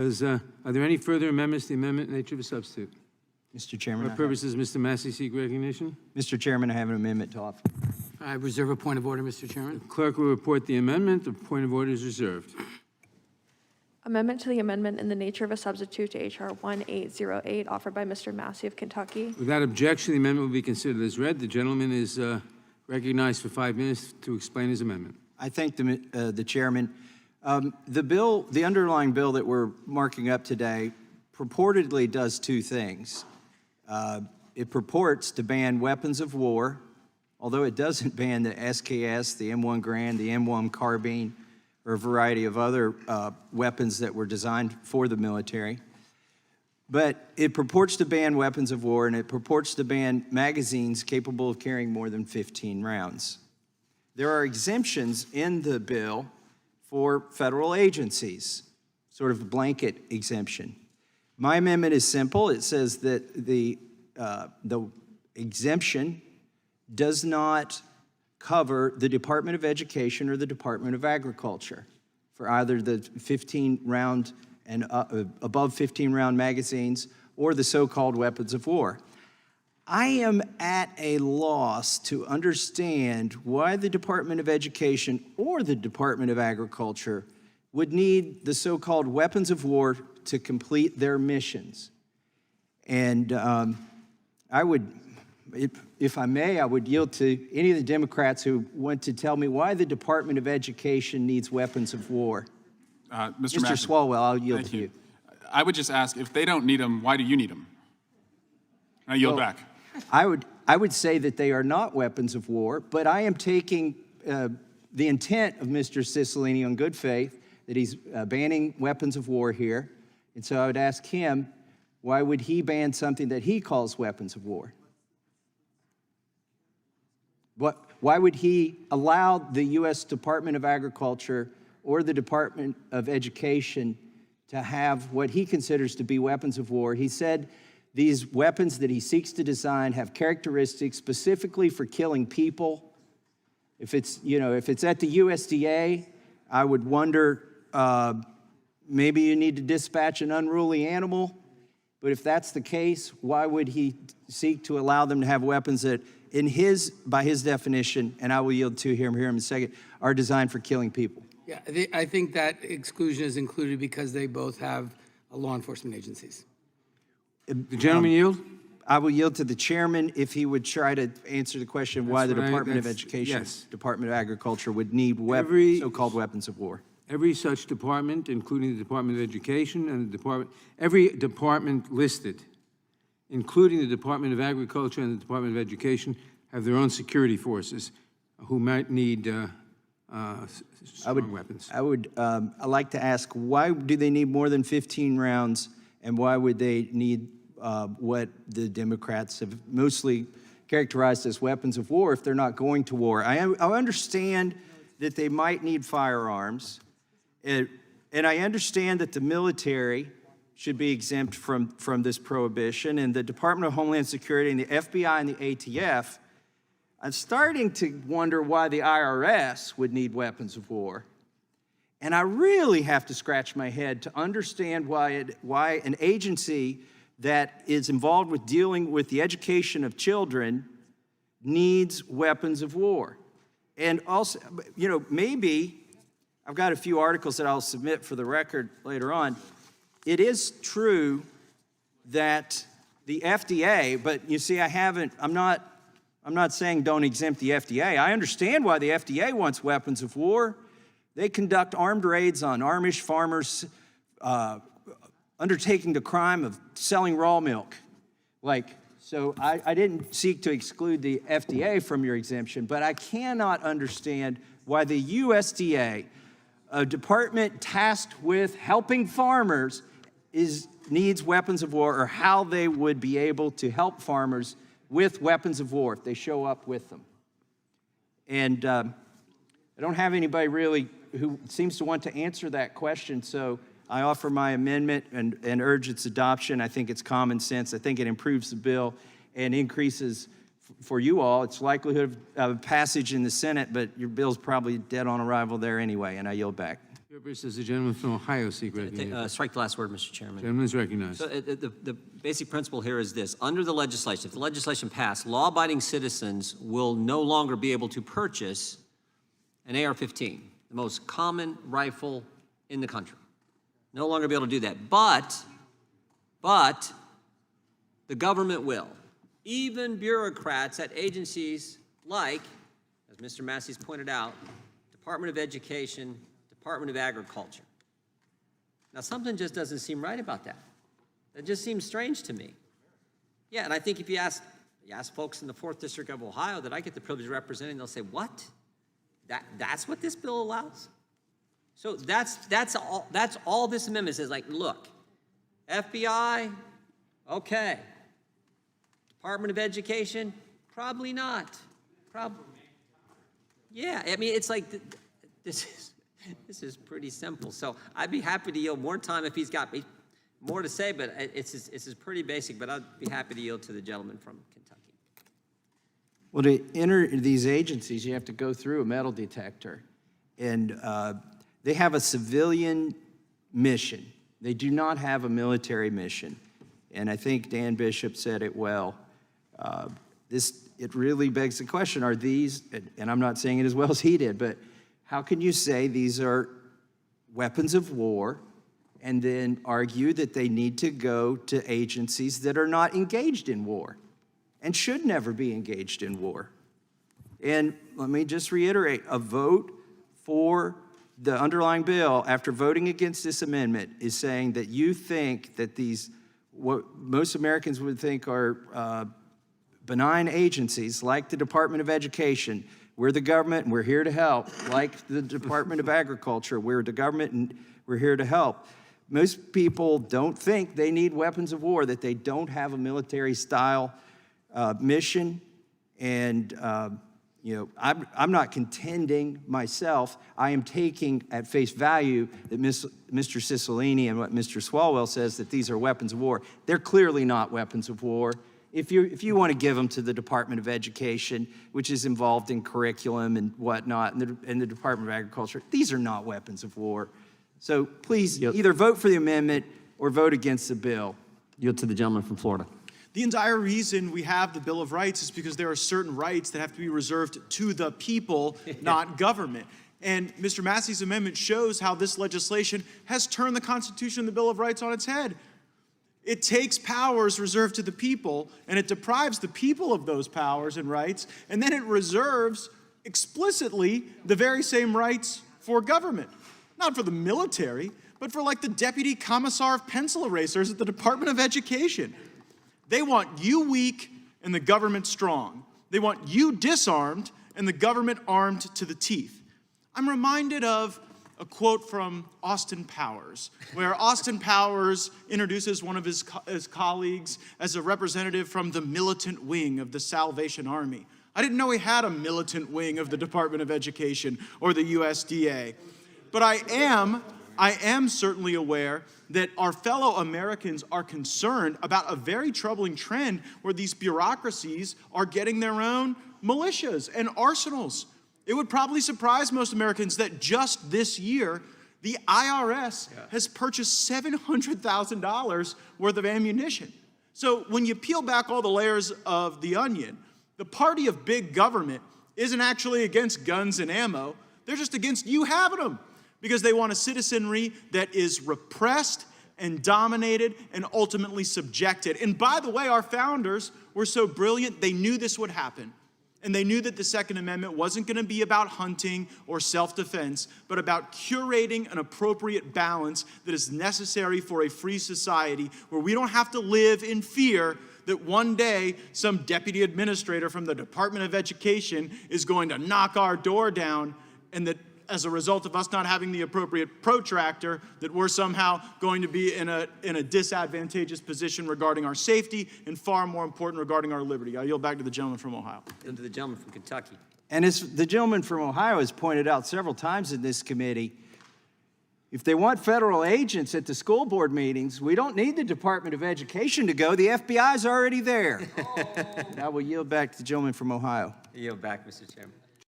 Are there any further amendments to the amendment nature of a substitute? Mr. Chairman. For purposes, Mr. Massie seek recognition. Mr. Chairman, I have an amendment to offer. I reserve a point of order, Mr. Chairman. Clerk will report the amendment. The point of order is reserved. Amendment to the amendment in the nature of a substitute to H.R. 1808, offered by Mr. Massie of Kentucky. Without objection, the amendment will be considered as read. The gentleman is recognized for 5 minutes to explain his amendment. I thank the chairman. The underlying bill that we're marking up today purportedly does two things. It purports to ban weapons of war, although it doesn't ban the SKS, the M1 Garand, the M1 carbine, or a variety of other weapons that were designed for the military. But it purports to ban weapons of war, and it purports to ban magazines capable of carrying more than 15 rounds. There are exemptions in the bill for federal agencies, sort of a blanket exemption. My amendment is simple. It says that the exemption does not cover the Department of Education or the Department of Agriculture for either the 15-round and above 15-round magazines or the so-called weapons of war. I am at a loss to understand why the Department of Education or the Department of Agriculture would need the so-called weapons of war to complete their missions. And I would, if I may, I would yield to any of the Democrats who want to tell me why the Department of Education needs weapons of war. Mr. Swalwell, I'll yield to you. I would just ask, if they don't need them, why do you need them? I yield back. I would say that they are not weapons of war, but I am taking the intent of Mr. Cicilline on good faith, that he's banning weapons of war here. And so I would ask him, why would he ban something that he calls weapons of war? Why would he allow the U.S. Department of Agriculture or the Department of Education to have what he considers to be weapons of war? He said these weapons that he seeks to design have characteristics specifically for killing people. If it's at the USDA, I would wonder, maybe you need to dispatch an unruly animal. But if that's the case, why would he seek to allow them to have weapons that, by his definition, and I will yield to him here in a second, are designed for killing people? Yeah, I think that exclusion is included because they both have law enforcement agencies. The gentleman yield? I will yield to the chairman if he would try to answer the question why the Department of Education, Department of Agriculture would need so-called weapons of war. Every such department, including the Department of Education and every department listed, including the Department of Agriculture and the Department of Education, have their own security forces who might need strong weapons. I'd like to ask, why do they need more than 15 rounds, and why would they need what the Democrats have mostly characterized as weapons of war if they're not going to war? I understand that they might need firearms, and I understand that the military should be exempt from this prohibition, and the Department of Homeland Security and the FBI and the ATF. I'm starting to wonder why the IRS would need weapons of war. And I really have to scratch my head to understand why an agency that is involved with dealing with the education of children needs weapons of war. And also, maybe, I've got a few articles that I'll submit for the record later on. It is true that the FDA, but you see, I'm not saying don't exempt the FDA. I understand why the FDA wants weapons of war. They conduct armed raids on Amish farmers undertaking the crime of selling raw milk. So I didn't seek to exclude the FDA from your exemption, but I cannot understand why the USDA, a department tasked with helping farmers, needs weapons of war, or how they would be able to help farmers with weapons of war if they show up with them. And I don't have anybody really who seems to want to answer that question, so I offer my amendment and urge its adoption. I think it's common sense. I think it improves the bill and increases, for you all, its likelihood of passage in the Senate, but your bill's probably dead on arrival there anyway, and I yield back. Purpose, does the gentleman from Ohio seek recognition? Strike the last word, Mr. Chairman. Gentleman is recognized. So the basic principle here is this. Under the legislation, if the legislation passed, law-abiding citizens will no longer be able to purchase an AR-15, the most common rifle in the country. No longer be able to do that. But the government will. Even bureaucrats at agencies like, as Mr. Massey's pointed out, Department of Education, Department of Agriculture. Now, something just doesn't seem right about that. That just seems strange to me. Yeah, and I think if you ask folks in the 4th District of Ohio that I get the privilege of representing, they'll say, what? That's what this bill allows? So that's all this amendment says. Like, look, FBI, okay. Department of Education, probably not. Yeah, I mean, it's like, this is pretty simple. So I'd be happy to yield more time if he's got more to say, but it's pretty basic, but I'd be happy to yield to the gentleman from Kentucky. Well, to enter these agencies, you have to go through a metal detector. And they have a civilian mission. They do not have a military mission. And I think Dan Bishop said it well. It really begs the question, are these, and I'm not saying it as well as he did, but how can you say these are weapons of war and then argue that they need to go to agencies that are not engaged in war and should never be engaged in war? And let me just reiterate, a vote for the underlying bill after voting against this amendment is saying that you think that these, what most Americans would think are benign agencies like the Department of Education, we're the government and we're here to help, like the Department of Agriculture, we're the government and we're here to help. Most people don't think they need weapons of war, that they don't have a military-style mission. And, you know, I'm not contending myself. I am taking at face value that Mr. Cicilline and what Mr. Swalwell says, that these are weapons of war. They're clearly not weapons of war. If you want to give them to the Department of Education, which is involved in curriculum and whatnot, and the Department of Agriculture, these are not weapons of war. So please either vote for the amendment or vote against the bill. Yield to the gentleman from Florida. The entire reason we have the Bill of Rights is because there are certain rights that have to be reserved to the people, not government. And Mr. Massey's amendment shows how this legislation has turned the Constitution and the Bill of Rights on its head. It takes powers reserved to the people, and it deprives the people of those powers and rights, and then it reserves explicitly the very same rights for government. Not for the military, but for like the deputy commissar of pencil erasers at the Department of Education. They want you weak and the government strong. They want you disarmed and the government armed to the teeth. I'm reminded of a quote from Austin Powers, where Austin Powers introduces one of his colleagues as a representative from the militant wing of the Salvation Army. I didn't know he had a militant wing of the Department of Education or the USDA. But I am certainly aware that our fellow Americans are concerned about a very troubling trend where these bureaucracies are getting their own militias and arsenals. It would probably surprise most Americans that just this year, the IRS has purchased $700,000 worth of ammunition. So when you peel back all the layers of the onion, the party of big government isn't actually against guns and ammo. They're just against you having them, because they want a citizenry that is repressed and dominated and ultimately subjected. And by the way, our founders were so brilliant, they knew this would happen. And they knew that the Second Amendment wasn't going to be about hunting or self-defense, but about curating an appropriate balance that is necessary for a free society where we don't have to live in fear that one day some deputy administrator from the Department of Education is going to knock our door down, and that as a result of us not having the appropriate protractor, that we're somehow going to be in a disadvantageous position regarding our safety, and far more important, regarding our liberty. I yield back to the gentleman from Ohio. And to the gentleman from Kentucky. And as the gentleman from Ohio has pointed out several times in this committee, if they want federal agents at the school board meetings, we don't need the Department of Education to go. The FBI is already there. I will yield back to the gentleman from Ohio. Yield back, Mr. Chairman.